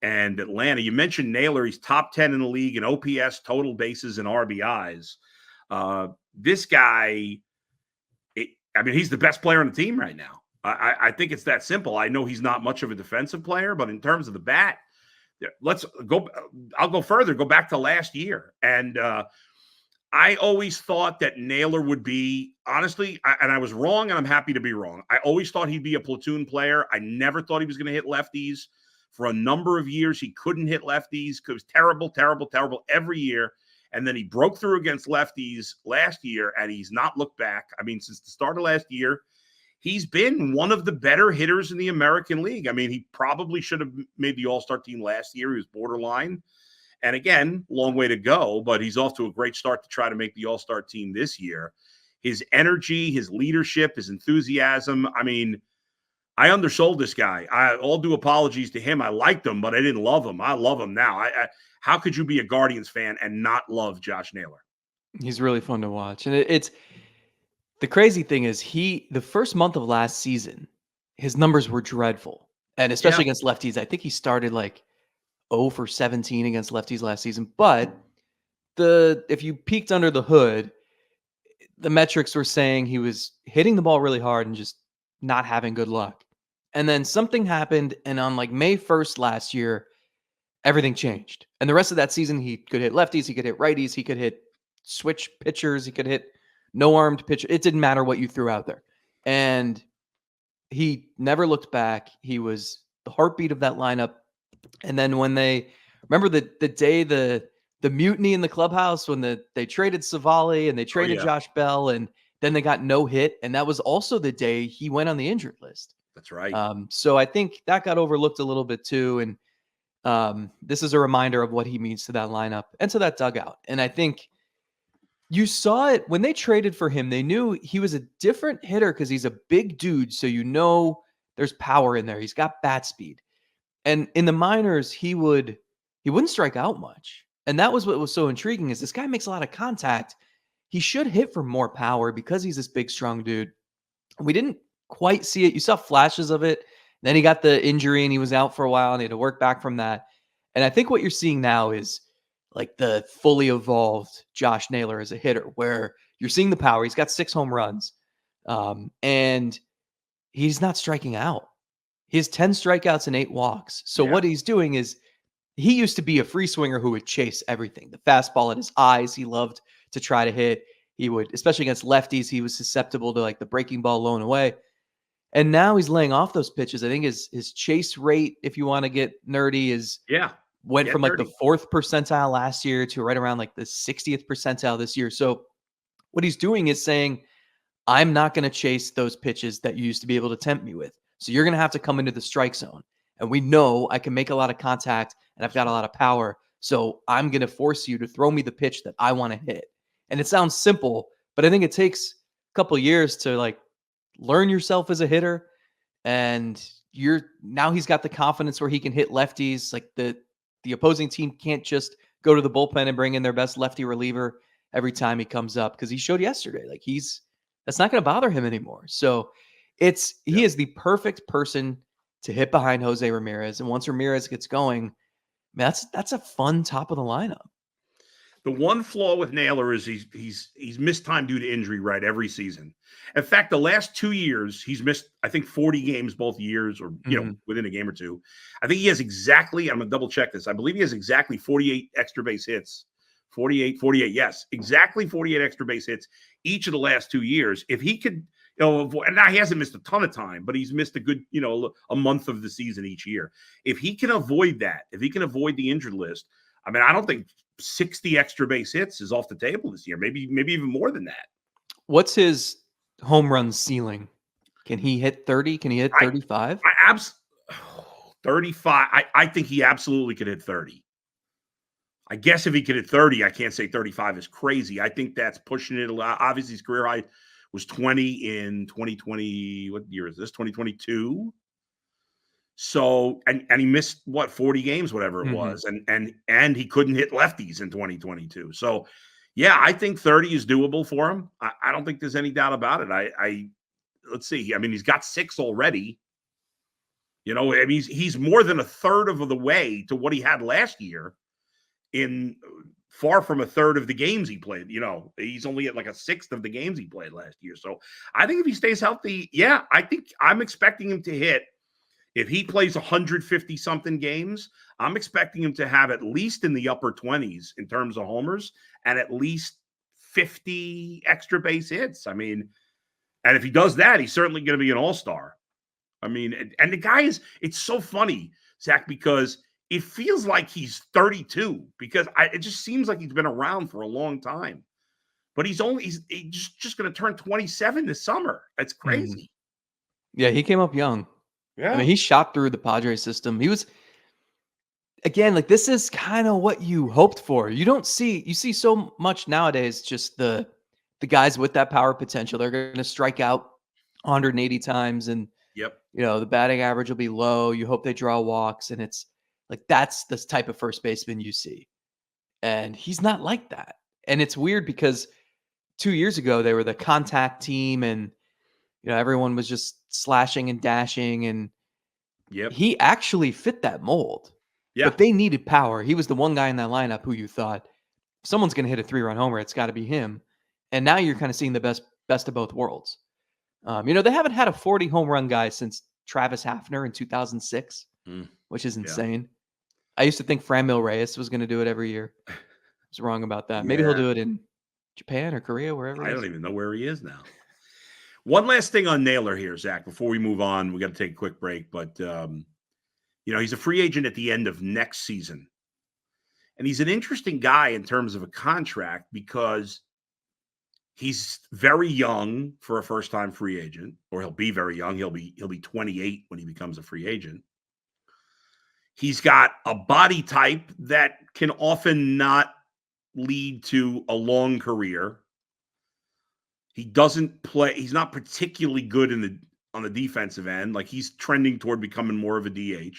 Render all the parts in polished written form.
and Atlanta. You mentioned Naylor. He's top 10 in the league in OPS, total bases, and RBIs. This guy, he's the best player on the team right now. I think it's that simple. I know he's not much of a defensive player, but in terms of the bat, let's go. I'll go further. Go back to last year. And I always thought that Naylor would be, honestly, and I was wrong, and I'm happy to be wrong. I always thought he'd be a platoon player. I never thought he was going to hit lefties. For a number of years, he couldn't hit lefties. It was terrible, terrible, terrible every year. And then he broke through against lefties last year, and he's not looked back. Since the start of last year, he's been one of the better hitters in the American League. He probably should have made the All-Star team last year. He was borderline. And again, long way to go, but he's off to a great start to try to make the All-Star team this year. His energy, his leadership, his enthusiasm. I undersold this guy. All due apologies to him. I liked him, but I didn't love him. I love him now. How could you be a Guardians fan and not love Josh Naylor? He's really fun to watch. And it's the crazy thing is the first month of last season, his numbers were dreadful. And especially against lefties. I think he started 0 for 17 against lefties last season. But if you peeked under the hood, the metrics were saying he was hitting the ball really hard and just not having good luck. And then something happened, and on May 1st last year, everything changed. And the rest of that season, he could hit lefties, he could hit righties, he could hit switch pitchers, he could hit no-armed pitcher. It didn't matter what you threw out there. And he never looked back. He was the heartbeat of that lineup. And then when remember the day the mutiny in the clubhouse when they traded Savali and they traded Josh Bell, and then they got no hit. And that was also the day he went on the injured list. That's right. So I think that got overlooked a little bit too. And this is a reminder of what he means to that lineup and to that dugout. And I think you saw it when they traded for him. They knew he was a different hitter because he's a big dude. So there's power in there. He's got bat speed. And in the minors, he wouldn't strike out much. And that was what was so intriguing is this guy makes a lot of contact. He should hit for more power because he's this big, strong dude. We didn't quite see it. You saw flashes of it. Then he got the injury and he was out for a while and he had to work back from that. And I think what you're seeing now is the fully evolved Josh Naylor as a hitter, where you're seeing the power. He's got 6 home runs and he's not striking out. He has 10 strikeouts and 8 walks. So what he's doing is he used to be a free swinger who would chase everything. The fastball at his eyes, he loved to try to hit. He would, especially against lefties, he was susceptible to the breaking ball low and away. And now he's laying off those pitches. I think his chase rate, if you want to get nerdy, went from the 4th percentile last year to right around the 60th percentile this year. So what he's doing is saying, I'm not going to chase those pitches that you used to be able to tempt me with. So you're going to have to come into the strike zone. And we know I can make a lot of contact and I've got a lot of power. So I'm going to force you to throw me the pitch that I want to hit. And it sounds simple, but I think it takes a couple of years to learn yourself as a hitter. And now he's got the confidence where he can hit lefties. The opposing team can't just go to the bullpen and bring in their best lefty reliever every time he comes up, because he showed yesterday, that's not going to bother him anymore. So he is the perfect person to hit behind Jose Ramirez. And once Ramirez gets going, man, that's a fun top of the lineup. The one flaw with Naylor is he's missed time due to injury every season. In fact, the last 2 years, he's missed, I think, 40 games both years, or within a game or two. I think he has exactly, I'm going to double check this, I believe he has exactly 48 extra base hits. 48, yes. Exactly 48 extra base hits each of the last 2 years. If he could, and now he hasn't missed a ton of time, but he's missed a good, a month of the season each year. If he can avoid that, if he can avoid the injured list, I don't think 60 extra base hits is off the table this year. Maybe even more than that. What's his home run ceiling? Can he hit 30? Can he hit 35? 35. I think he absolutely could hit 30. I guess if he could hit 30, I can't say 35 is crazy. I think that's pushing it a lot. Obviously, his career high was 20 in 2020. What year is this? 2022. So, and he missed 40 games, whatever it was. And he couldn't hit lefties in 2022. So yeah, I think 30 is doable for him. I don't think there's any doubt about it. Let's see. He's got 6 already. You know, I mean, he's more than a third of the way to what he had last year in far from a third of the games he played. You know, he's only at like a sixth of the games he played last year. So I think if he stays healthy, yeah, I think I'm expecting him to hit. If he plays 150 something games, I'm expecting him to have at least in the upper 20s in terms of homers and at least 50 extra base hits. I mean, and if he does that, he's certainly going to be an all-star. I mean, and the guy is, it's so funny, Zach, because it feels like he's 32 because it just seems like he's been around for a long time. But he's just going to turn 27 this summer. That's crazy. Yeah, he came up young. Yeah. I mean, he shot through the Padres system. He was, again, like this is kind of what you hoped for. You see so much nowadays, just the guys with that power potential. They're going to strike out 180 times and, yep, you know, the batting average will be low. You hope they draw walks. And it's like, that's the type of first baseman you see. And he's not like that. And it's weird because 2 years ago, they were the contact team and, you know, everyone was just slashing and dashing, and he actually fit that mold. Yeah. But they needed power. He was the one guy in that lineup who you thought, if someone's going to hit a 3-run homer, it's got to be him. And now you're kind of seeing the best of both worlds. You know, they haven't had a 40 home run guy since Travis Hafner in 2006, which is insane. Yeah. I used to think Franmil Reyes was going to do it every year. I was wrong about that. Maybe he'll do it in Japan or Korea, wherever. I don't even know where he is now. One last thing on Naylor here, Zach, before we move on. We got to take a quick break, but you know, he's a free agent at the end of next season. And he's an interesting guy in terms of a contract because he's very young for a first-time free agent, or he'll be very young. He'll be 28 when he becomes a free agent. He's got a body type that can often not lead to a long career. He doesn't play. He's not particularly good on the defensive end. Like, he's trending toward becoming more of a DH.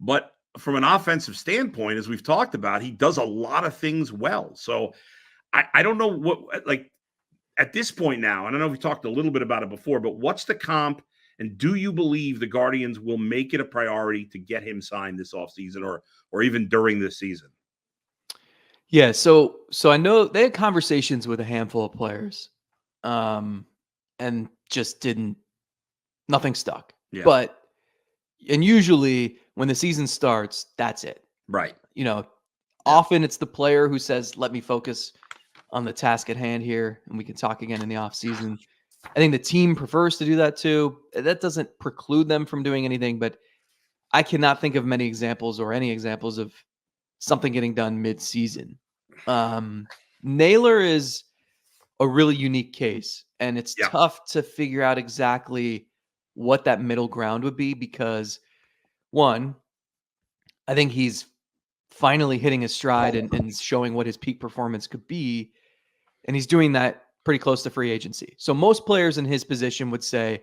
But from an offensive standpoint, as we've talked about, he does a lot of things well. So I don't know what, like, at this point now, and I know we talked a little bit about it before, but what's the comp? And do you believe the Guardians will make it a priority to get him signed this offseason or even during this season? Yeah, so I know they had conversations with a handful of players, and just nothing stuck. Yeah. And usually when the season starts, that's it. Right. You know, often it's the player who says, let me focus on the task at hand here, and we can talk again in the off season. I think the team prefers to do that too. That doesn't preclude them from doing anything, but I cannot think of many examples or any examples of something getting done mid-season. Naylor is a really unique case, and it's tough to figure out exactly what that middle ground would be because, one, I think he's finally hitting his stride and showing what his peak performance could be, and he's doing that pretty close to free agency. So most players in his position would say,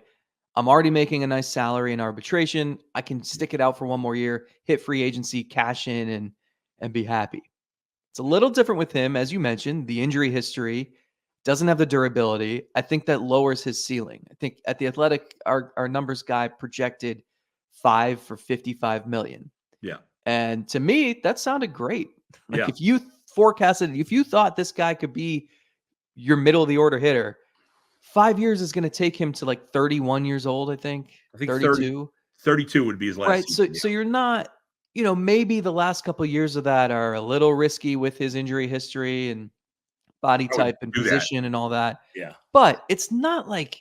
I'm already making a nice salary in arbitration. I can stick it out for one more year, hit free agency, cash in, and be happy. It's a little different with him. As you mentioned, the injury history doesn't have the durability. I think that lowers his ceiling. I think at The Athletic, our numbers guy projected 5 for $55 million. Yeah. And to me, that sounded great. Like if you forecasted, if you thought this guy could be your middle of the order hitter, 5 years is going to take him to like 31 years old, I think 32. 32 would be his last season. So you're not, you know, maybe the last couple of years of that are a little risky with his injury history and body type and position and all that. Yeah. But it's not like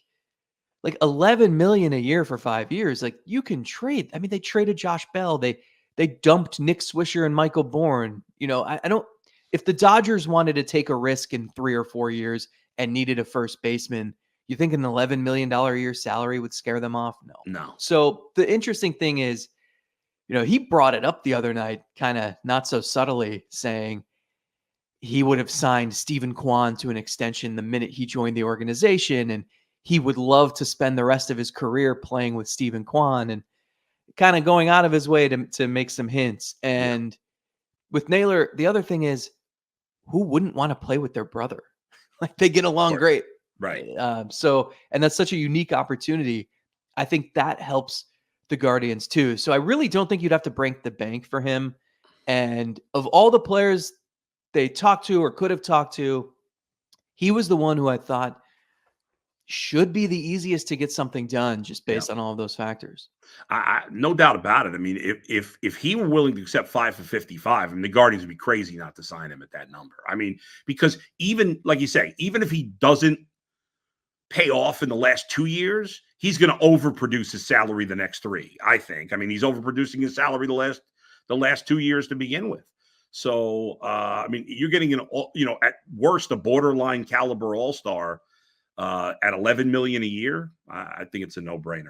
11 million a year for 5 years. Like you can trade. I mean, they traded Josh Bell. They dumped Nick Swisher and Michael Bourne. You know, I don't, if the Dodgers wanted to take a risk in 3 or 4 years and needed a first baseman, you think an $11 million a year salary would scare them off? No. So the interesting thing is, you know, he brought it up the other night, kind of not so subtly, saying he would have signed Stephen Kwan to an extension the minute he joined the organization, and he would love to spend the rest of his career playing with Stephen Kwan, and kind of going out of his way to make some hints. And with Naylor, the other thing is, who wouldn't want to play with their brother? Like they get along great. Right. So, and that's such a unique opportunity. I think that helps the Guardians too. So I really don't think you'd have to break the bank for him. And of all the players they talked to or could have talked to, he was the one who I thought should be the easiest to get something done just based on all of those factors. No doubt about it. I mean, if he were willing to accept 5 for 55, I mean, the Guardians would be crazy not to sign him at that number. I mean, because even like you say, even if he doesn't pay off in the last 2 years, he's going to overproduce his salary the next 3. I think. I mean, he's overproducing his salary the last 2 years to begin with. So, I mean, you're getting at worst a borderline caliber all-star at $11 million a year. I think it's a no-brainer.